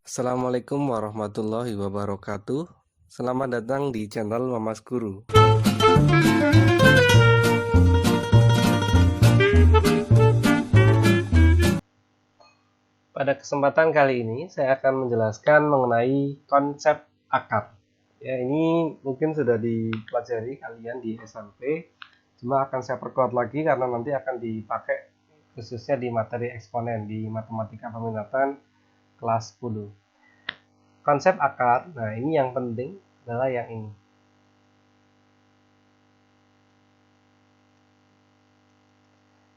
Assalamualaikum warahmatullahi wabarakatuh. Selamat datang di channel Mamas Guru. Pada kesempatan kali ini saya akan menjelaskan mengenai konsep akar. Ya, ini mungkin sudah dipelajari kalian di SMP, cuma akan saya perkuat lagi karena nanti akan dipakai khususnya di materi eksponen di matematika peminatan kelas 10. Konsep akar, nah ini yang penting adalah yang ini.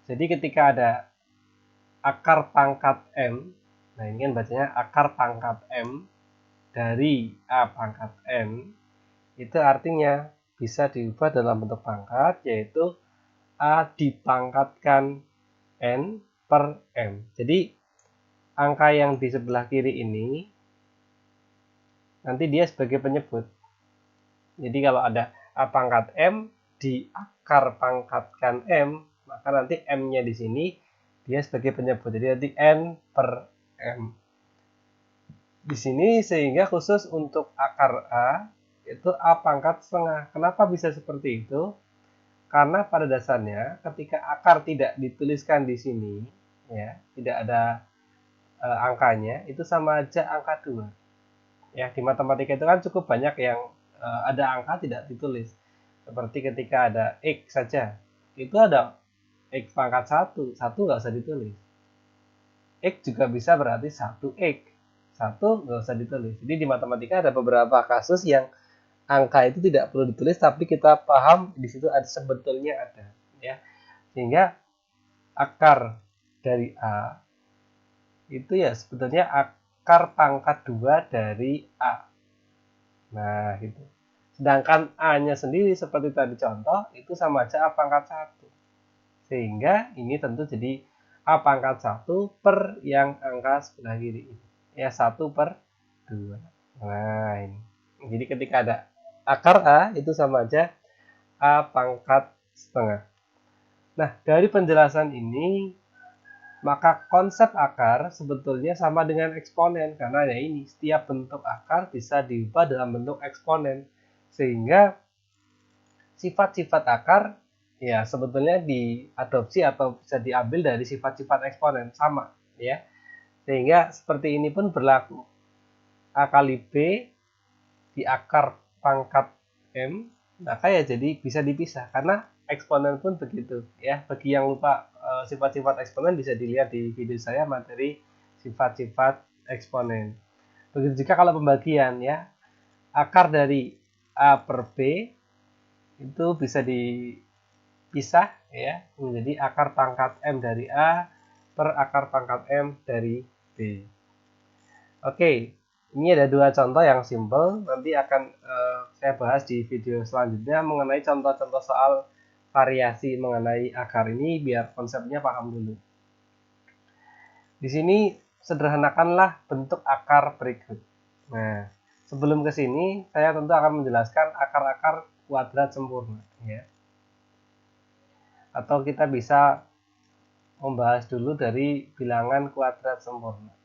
Jadi ketika ada akar pangkat M, nah ini kan bacanya akar pangkat M dari A pangkat N, itu artinya bisa diubah dalam bentuk pangkat, yaitu A dipangkatkan N per M. Jadi angka yang di sebelah kiri ini nanti dia sebagai penyebut. Jadi kalau ada A pangkat M di akar pangkatkan M, maka nanti M-nya di sini dia sebagai penyebut. Jadi nanti N per M. Di sini sehingga khusus untuk akar A itu A pangkat setengah. Kenapa bisa seperti itu? Karena pada dasarnya ketika akar tidak dituliskan di sini, ya, tidak ada angkanya, itu sama aja angka 2. Ya, di matematika itu kan cukup banyak yang ada angka tidak ditulis. Seperti ketika ada X saja, itu ada X pangkat 1, 1 nggak usah ditulis. X juga bisa berarti 1X, 1 nggak usah ditulis. Jadi di matematika ada beberapa kasus yang angka itu tidak perlu ditulis, tapi kita paham di situ ada sebetulnya ada, ya. Sehingga akar dari A itu ya sebetulnya akar pangkat 2 dari A. Nah, gitu. Sedangkan A-nya sendiri seperti tadi contoh, itu sama aja A pangkat 1. Sehingga ini tentu jadi A pangkat 1 per yang angka sebelah kiri ini. Ya, 1 per 2. Nah, ini. Jadi ketika ada akar A, itu sama aja A pangkat setengah. Nah, dari penjelasan ini, maka konsep akar sebetulnya sama dengan eksponen. Karena ya ini, setiap bentuk akar bisa diubah dalam bentuk eksponen. Sehingga sifat-sifat akar ya sebetulnya diadopsi atau bisa diambil dari sifat-sifat eksponen sama, ya. Sehingga seperti ini pun berlaku. A kali B di akar pangkat M, maka ya jadi bisa dipisah karena eksponen pun begitu, ya. Bagi yang lupa sifat-sifat eksponen bisa dilihat di video saya materi sifat-sifat eksponen. Begitu juga kalau pembagian, ya. Akar dari A per B itu bisa dipisah, ya, menjadi akar pangkat M dari A per akar pangkat M dari B. Oke, ini ada dua contoh yang simple. Nanti akan saya bahas di video selanjutnya mengenai contoh-contoh soal variasi mengenai akar ini biar konsepnya paham dulu. Di sini sederhanakanlah bentuk akar berikut. Nah, sebelum ke sini saya tentu akan menjelaskan akar-akar kuadrat sempurna, ya. Atau kita bisa membahas dulu dari bilangan kuadrat sempurna.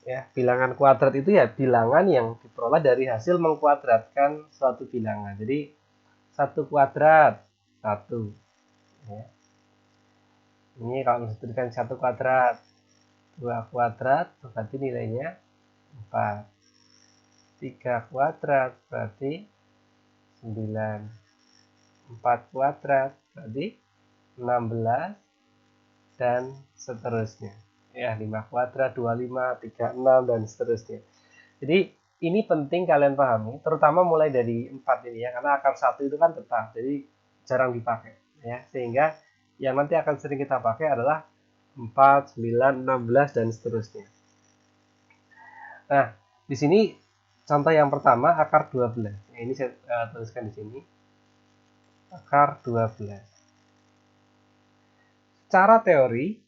Ya, bilangan kuadrat itu ya bilangan yang diperoleh dari hasil mengkuadratkan suatu bilangan. Jadi 1 kuadrat 1, ya. Ini kalau disebutkan 1 kuadrat, 2 kuadrat berarti nilainya 4. 3 kuadrat berarti 9. 4 kuadrat berarti 16 dan seterusnya. Ya, 5 kuadrat, 25, 36 dan seterusnya. Jadi ini penting kalian pahami, terutama mulai dari 4 ini, ya, karena akar 1 itu kan tetap, jadi jarang dipakai, ya. Sehingga yang nanti akan sering kita pakai adalah 4, 9, 16 dan seterusnya. Nah, di sini contoh yang pertama akar 12. Ya, ini saya tuliskan di sini. Akar 12. Secara teori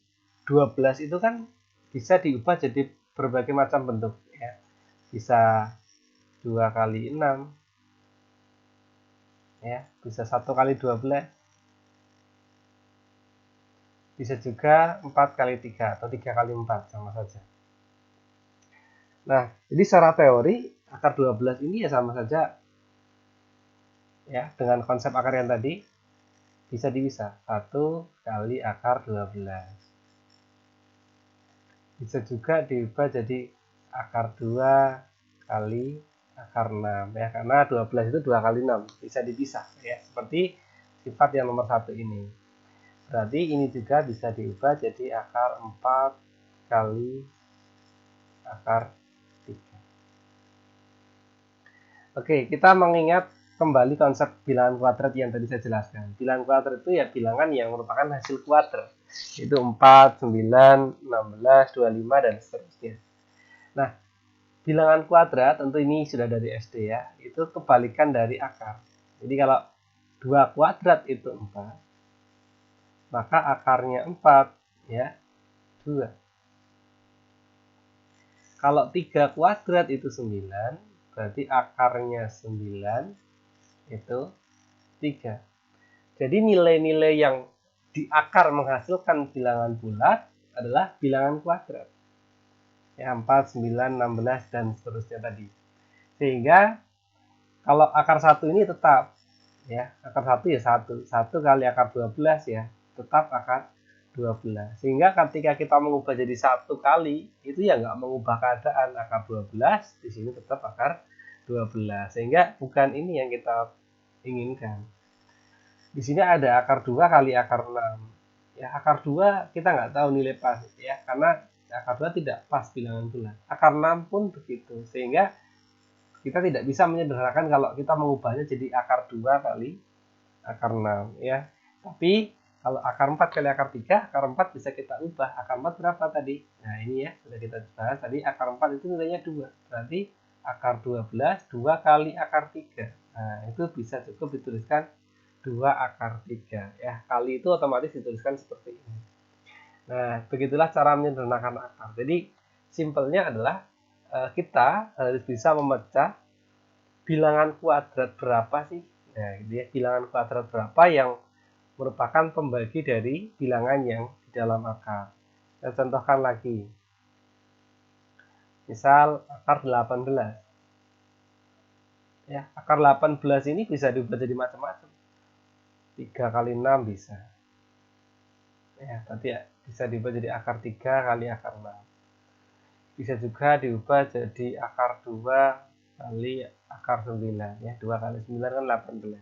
12 itu kan bisa diubah jadi berbagai macam bentuk, ya. Bisa 2 kali 6, ya, bisa 1 kali 12, Bisa juga 4 kali 3 atau 3 kali 4 sama saja. Nah, jadi secara teori akar 12 ini ya sama saja ya dengan konsep akar yang tadi bisa dipisah. 1 kali akar 12. Bisa juga diubah jadi akar 2 kali akar 6 ya, karena 12 itu 2 kali 6 bisa dipisah ya, seperti sifat yang nomor 1 ini. Berarti ini juga bisa diubah jadi akar 4 kali akar 3. Oke, kita mengingat kembali konsep bilangan kuadrat yang tadi saya jelaskan. Bilangan kuadrat itu ya bilangan yang merupakan hasil kuadrat. Itu 4, 9, 16, 25, dan seterusnya. Nah, bilangan kuadrat tentu ini sudah dari SD ya. Itu kebalikan dari akar. Jadi kalau 2 kuadrat itu 4, maka akarnya 4 ya, 2. Kalau 3 kuadrat itu 9, berarti akarnya 9 itu 3. Jadi nilai-nilai yang di akar menghasilkan bilangan bulat adalah bilangan kuadrat. Ya, 4, 9, 16, dan seterusnya tadi. Sehingga kalau akar 1 ini tetap ya, akar 1 ya 1. 1 kali akar 12 ya, tetap akar 12. Sehingga ketika kita mengubah jadi 1 kali, itu ya nggak mengubah keadaan akar 12, di sini tetap akar 12. Sehingga bukan ini yang kita inginkan. Di sini ada akar 2 kali akar 6. Ya, akar 2 kita nggak tahu nilai pas ya, karena akar 2 tidak pas bilangan bulat. Akar 6 pun begitu. Sehingga kita tidak bisa menyederhanakan kalau kita mengubahnya jadi akar 2 kali akar 6 ya. Tapi kalau akar 4 kali akar 3, akar 4 bisa kita ubah. Akar 4 berapa tadi? Nah, ini ya, sudah kita bahas tadi akar 4 itu nilainya 2. Berarti akar 12 2 kali akar 3. Nah, itu bisa cukup dituliskan 2 akar 3 ya. Kali itu otomatis dituliskan seperti ini. Nah, begitulah cara menyederhanakan akar. Jadi simpelnya adalah kita harus bisa memecah bilangan kuadrat berapa sih. Nah, gitu ya, bilangan kuadrat berapa yang merupakan pembagi dari bilangan yang di dalam akar. Saya contohkan lagi. Misal akar 18. Ya, akar 18 ini bisa diubah jadi macam-macam. 3 kali 6 bisa. Ya, tadi ya, bisa diubah jadi akar 3 kali akar 6. Bisa juga diubah jadi akar 2 kali akar 9. Ya, 2 kali 9 kan 18.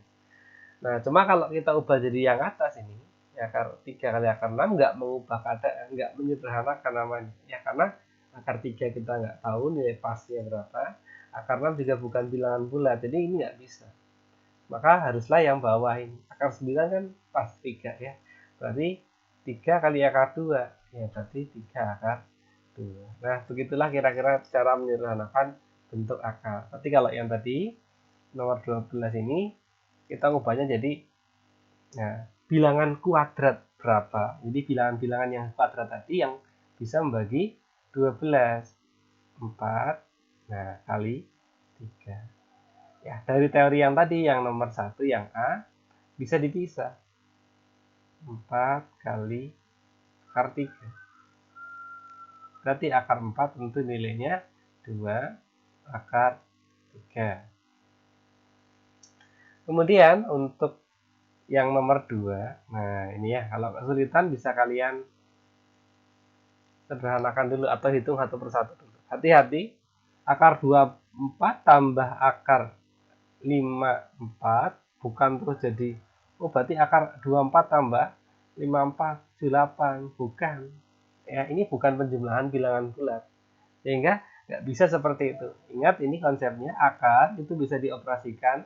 Nah, cuma kalau kita ubah jadi yang atas ini, ya akar 3 kali akar 6 nggak mengubah keadaan, nggak menyederhanakan namanya. Ya, karena akar 3 kita nggak tahu nilai pasnya berapa, akar 6 juga bukan bilangan bulat, jadi ini nggak bisa. Maka haruslah yang bawah ini. Akar 9 kan pas 3 ya. Berarti 3 kali akar 2. Ya, berarti 3 akar 2. Nah, begitulah kira-kira cara menyederhanakan bentuk akar. Tapi kalau yang tadi, nomor 12 ini, kita ubahnya jadi bilangan kuadrat berapa. Jadi bilangan-bilangan yang kuadrat tadi yang bisa membagi 12. 4 kali 3. Ya, dari teori yang tadi yang nomor 1 yang A bisa dipisah. 4 kali akar 3. Berarti akar 4 tentu nilainya 2 akar 3. Kemudian untuk yang nomor 2, nah ini ya, kalau kesulitan bisa kalian sederhanakan dulu atau hitung satu persatu dulu. Hati-hati, akar 24 tambah akar 54 bukan terus jadi, oh berarti akar 24 tambah 54 78, bukan. Ya, ini bukan penjumlahan bilangan bulat. Sehingga nggak bisa seperti itu. Ingat, ini konsepnya akar itu bisa dioperasikan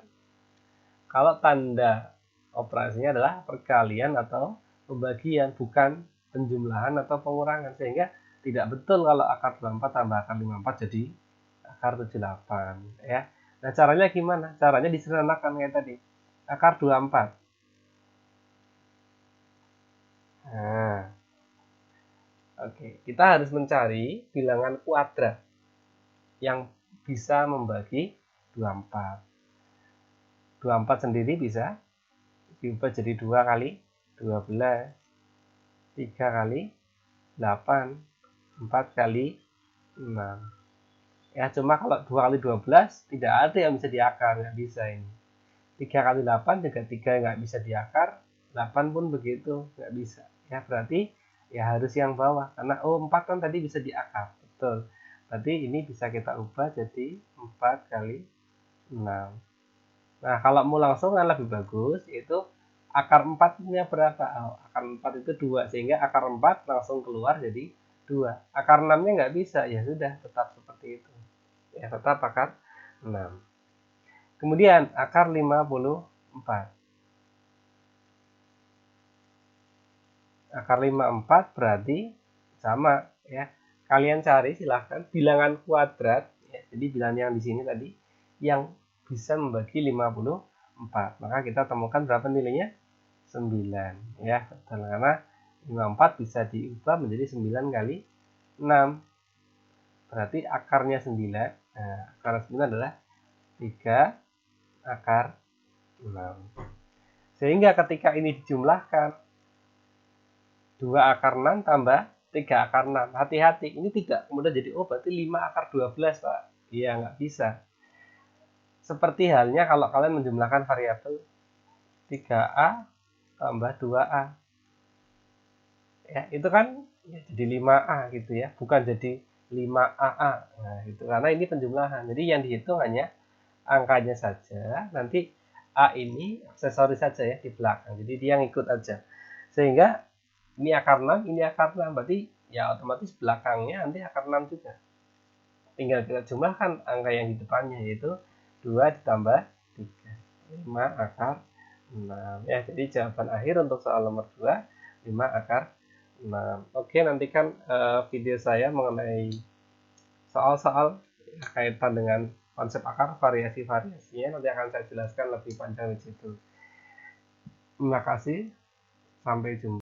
kalau tanda operasinya adalah perkalian atau pembagian, bukan penjumlahan atau pengurangan. Sehingga tidak betul kalau akar 24 tambah akar 54 jadi akar 78 ya. Nah, caranya gimana? Caranya disederhanakan kayak tadi. Akar 24. Nah, oke. Kita harus mencari bilangan kuadrat yang bisa membagi 24. 24 sendiri bisa diubah jadi 2 kali 12. 3 kali 8, 4 kali 6. Ya, cuma kalau 2 kali 12 tidak ada yang bisa diakar, nggak bisa ini. 3 kali 8 juga 3 nggak bisa diakar, 8 pun begitu, nggak bisa. Ya, berarti ya harus yang bawah, karena 4 kan tadi bisa diakar, betul. Berarti ini bisa kita ubah jadi 4 kali 6. Nah, kalau mau langsung kan lebih bagus, yaitu akar 4-nya berapa? Akar 4 itu 2, sehingga akar 4 langsung keluar jadi 2. Akar 6-nya nggak bisa, ya sudah, tetap seperti itu. Ya, tetap akar 6. Kemudian akar 54. Akar 54 berarti sama ya. Kalian cari silahkan bilangan kuadrat ya. Jadi bilangan yang di sini tadi yang bisa membagi 54. Maka kita temukan berapa nilainya? 9 ya. Karena 54 bisa diubah menjadi 9 kali 6. Berarti akarnya 9. Nah, akar 9 adalah 3 akar 6. Sehingga ketika ini dijumlahkan 2 akar 6 tambah 3 akar 6. Hati-hati, ini tidak kemudian jadi, berarti 5 akar 12, Pak. Iya, nggak bisa. Seperti halnya kalau kalian menjumlahkan variabel 3A tambah 2A. Ya, itu kan ya, jadi 5A gitu ya, bukan jadi 5AA. Nah, itu karena ini penjumlahan. Jadi yang dihitung hanya angkanya saja, nanti A ini aksesoris saja ya di belakang. Jadi dia ngikut aja. Sehingga ini akar 6, ini akar 6, berarti ya otomatis belakangnya nanti akar 6 juga. Tinggal kita jumlahkan angka yang di depannya, yaitu 2 ditambah 3, 5 akar 6. Ya, jadi jawaban akhir untuk soal nomor 2, 5 akar 6. Oke, nantikan video saya mengenai soal-soal kaitan dengan konsep akar, variasi-variasinya, nanti akan saya jelaskan lebih panjang di situ. Terima kasih, sampai jumpa.